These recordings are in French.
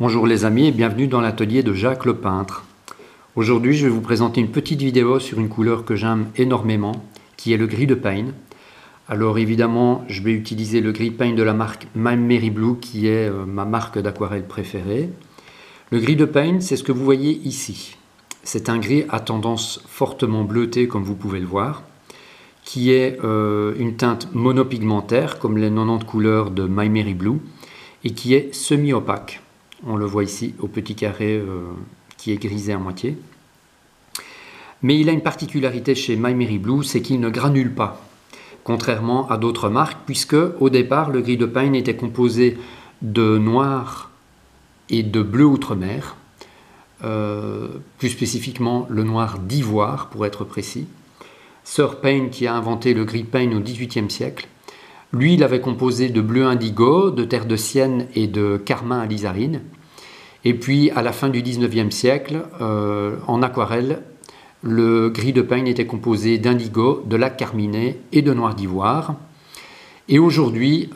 Bonjour les amis et bienvenue dans l'atelier de Jacques le peintre. Aujourd'hui je vais vous présenter une petite vidéo sur une couleur que j'aime énormément, qui est le gris de Payne. Alors évidemment je vais utiliser le gris Payne de la marque My Merry Blue qui est ma marque d'aquarelle préférée. Le gris de Payne, c'est ce que vous voyez ici. C'est un gris à tendance fortement bleutée comme vous pouvez le voir, qui est une teinte monopigmentaire comme les 90 couleurs de My Merry Blue et qui est semi-opaque. On le voit ici au petit carré qui est grisé à moitié. Mais il a une particularité chez My Merry Blue, c'est qu'il ne granule pas, contrairement à d'autres marques, puisque au départ le gris de Payne était composé de noir et de bleu outre-mer, plus spécifiquement le noir d'ivoire pour être précis. Sir Payne, qui a inventé le gris Payne au XVIIIe siècle, lui, il avait composé de bleu indigo, de terre de sienne et de carmin alizarine. Et puis, à la fin du XIXe siècle, en aquarelle, le gris de Payne était composé d'indigo, de lac carminé et de noir d'ivoire. Et aujourd'hui,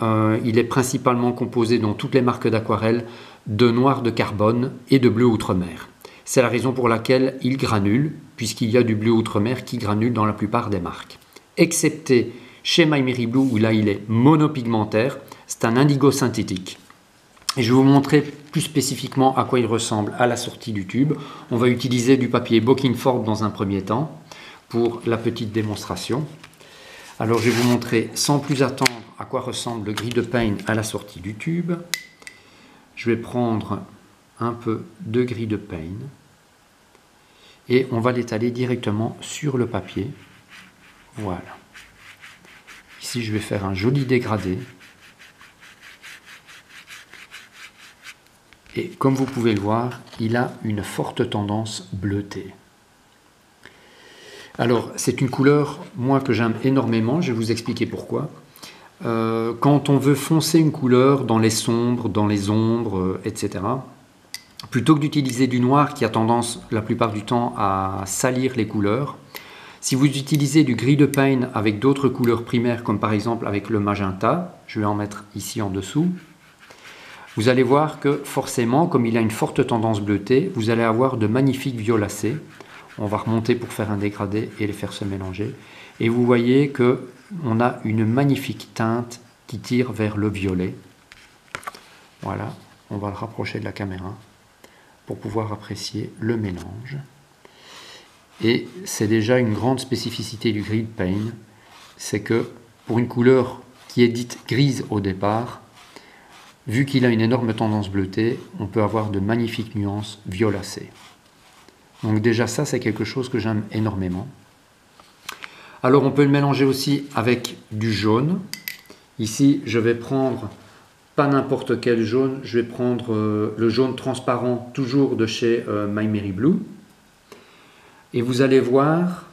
il est principalement composé dans toutes les marques d'aquarelle de noir de carbone et de bleu outre-mer. C'est la raison pour laquelle il granule, puisqu'il y a du bleu outre-mer qui granule dans la plupart des marques. Excepté chez My Merry Blue, où là il est monopigmentaire, c'est un indigo synthétique. Et je vais vous montrer plus spécifiquement à quoi il ressemble à la sortie du tube. On va utiliser du papier Bockingford dans un premier temps pour la petite démonstration. Alors je vais vous montrer sans plus attendre à quoi ressemble le gris de Payne à la sortie du tube. Je vais prendre un peu de gris de Payne et on va l'étaler directement sur le papier. Voilà. Ici, je vais faire un joli dégradé. Et comme vous pouvez le voir, il a une forte tendance bleutée. Alors, c'est une couleur, moi, que j'aime énormément. Je vais vous expliquer pourquoi. Quand on veut foncer une couleur dans les sombres, dans les ombres, etc., plutôt que d'utiliser du noir qui a tendance, la plupart du temps, à salir les couleurs, si vous utilisez du gris de Payne avec d'autres couleurs primaires, comme par exemple avec le magenta, je vais en mettre ici en dessous, vous allez voir que forcément, comme il a une forte tendance bleutée, vous allez avoir de magnifiques violacés. On va remonter pour faire un dégradé et les faire se mélanger. Et vous voyez qu'on a une magnifique teinte qui tire vers le violet. Voilà, on va le rapprocher de la caméra pour pouvoir apprécier le mélange. Et c'est déjà une grande spécificité du gris de Payne, c'est que pour une couleur qui est dite grise au départ, vu qu'il a une énorme tendance bleutée, on peut avoir de magnifiques nuances violacées. Donc déjà ça, c'est quelque chose que j'aime énormément. Alors on peut le mélanger aussi avec du jaune. Ici, je vais prendre pas n'importe quel jaune, je vais prendre le jaune transparent, toujours de chez My Merry Blue. Et vous allez voir,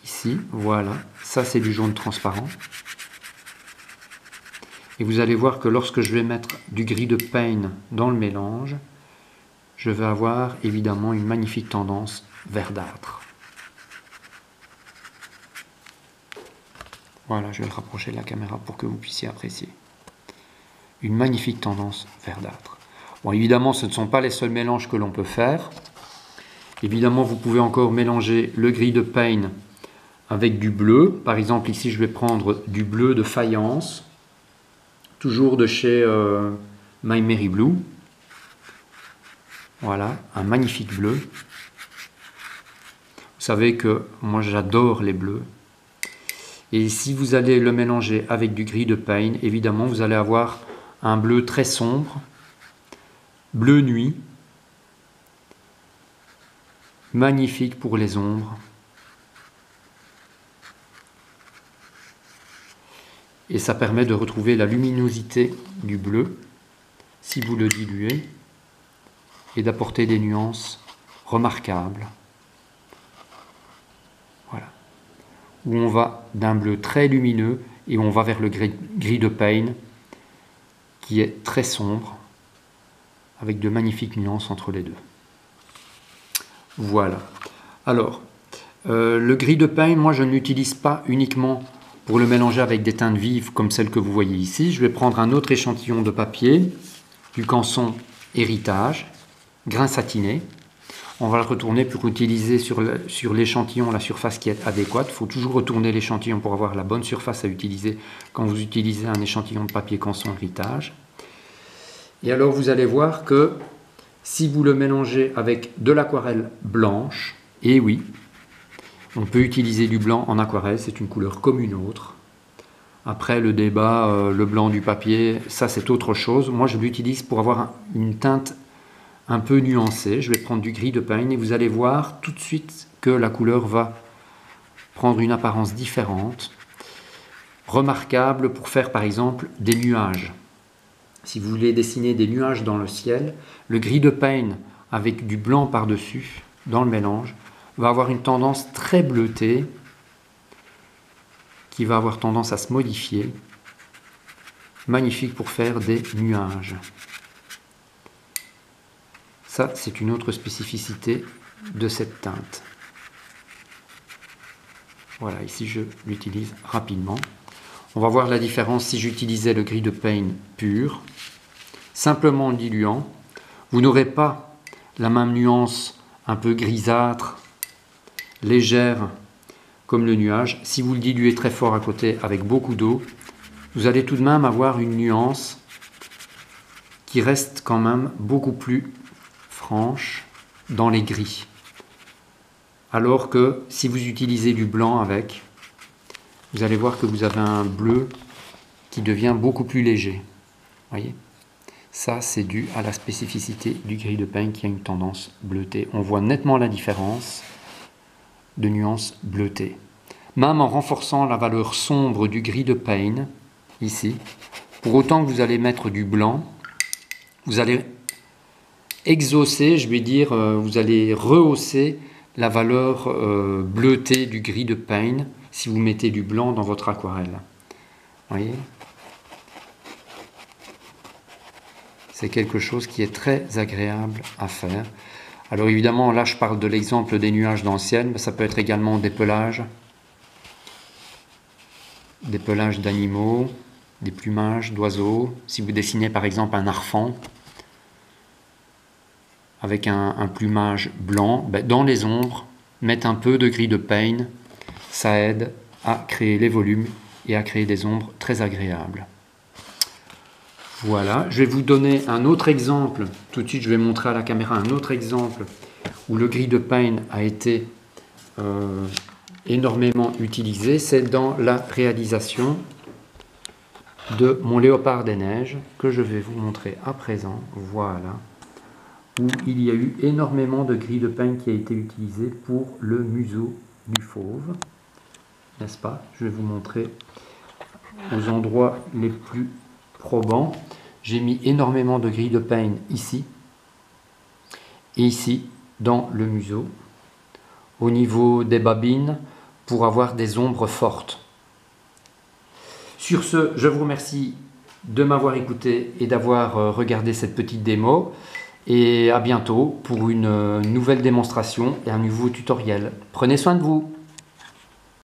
ici, voilà, ça c'est du jaune transparent. Et vous allez voir que lorsque je vais mettre du gris de Payne dans le mélange, je vais avoir évidemment une magnifique tendance verdâtre. Voilà, je vais le rapprocher de la caméra pour que vous puissiez apprécier. Une magnifique tendance verdâtre. Bon, évidemment, ce ne sont pas les seuls mélanges que l'on peut faire. Évidemment, vous pouvez encore mélanger le gris de Payne avec du bleu. Par exemple, ici, je vais prendre du bleu de faïence, toujours de chez My Merry Blue. Voilà, un magnifique bleu. Vous savez que moi, j'adore les bleus. Et si vous allez le mélanger avec du gris de Payne, évidemment, vous allez avoir un bleu très sombre, bleu nuit, magnifique pour les ombres. Et ça permet de retrouver la luminosité du bleu si vous le diluez et d'apporter des nuances remarquables. Voilà. Où on va d'un bleu très lumineux et on va vers le gris de Payne qui est très sombre avec de magnifiques nuances entre les deux. Voilà. Alors, le gris de Payne, moi je ne l'utilise pas uniquement pour le mélanger avec des teintes vives comme celles que vous voyez ici. Je vais prendre un autre échantillon de papier du Canson Héritage, grain satiné. On va le retourner pour utiliser sur l'échantillon la surface qui est adéquate. Il faut toujours retourner l'échantillon pour avoir la bonne surface à utiliser quand vous utilisez un échantillon de papier Canson Héritage. Et alors vous allez voir que si vous le mélangez avec de l'aquarelle blanche, et oui, on peut utiliser du blanc en aquarelle, c'est une couleur comme une autre. Après le débat, le blanc du papier, ça c'est autre chose. Moi je l'utilise pour avoir une teinte un peu nuancée. Je vais prendre du gris de peigne et vous allez voir tout de suite que la couleur va prendre une apparence différente. Remarquable pour faire par exemple des nuages. Si vous voulez dessiner des nuages dans le ciel, le gris de peigne avec du blanc par-dessus, dans le mélange, va avoir une tendance très bleutée qui va avoir tendance à se modifier. Magnifique pour faire des nuages. Ça, c'est une autre spécificité de cette teinte. Voilà, ici je l'utilise rapidement. On va voir la différence si j'utilisais le gris de peigne pur, simplement en diluant. Vous n'aurez pas la même nuance un peu grisâtre, légère, comme le nuage. Si vous le diluez très fort à côté avec beaucoup d'eau, vous allez tout de même avoir une nuance qui reste quand même beaucoup plus franche dans les gris. Alors que si vous utilisez du blanc avec, vous allez voir que vous avez un bleu qui devient beaucoup plus léger. Voyez ? Ça, c'est dû à la spécificité du gris de peigne qui a une tendance bleutée. On voit nettement la différence de nuance bleutée. Même en renforçant la valeur sombre du gris de peigne, ici, pour autant que vous allez mettre du blanc, vous allez exaucer, je vais dire, vous allez rehausser la valeur bleutée du gris de peigne si vous mettez du blanc dans votre aquarelle. Voyez ? C'est quelque chose qui est très agréable à faire. Alors évidemment, là je parle de l'exemple des nuages dans le ciel, mais ça peut être également des pelages d'animaux, des plumages d'oiseaux. Si vous dessinez par exemple un arfan avec un plumage blanc, ben, dans les ombres, mettre un peu de gris de peigne, ça aide à créer les volumes et à créer des ombres très agréables. Voilà, je vais vous donner un autre exemple. Tout de suite, je vais montrer à la caméra un autre exemple où le gris de peigne a été énormément utilisé. C'est dans la réalisation de mon léopard des neiges que je vais vous montrer à présent. Voilà, où il y a eu énormément de gris de peigne qui a été utilisé pour le museau du fauve. N'est-ce pas? Je vais vous montrer aux endroits les plus probants. J'ai mis énormément de gris de peigne ici et ici dans le museau au niveau des babines pour avoir des ombres fortes. Sur ce, je vous remercie de m'avoir écouté et d'avoir regardé cette petite démo et à bientôt pour une nouvelle démonstration et un nouveau tutoriel. Prenez soin de vous.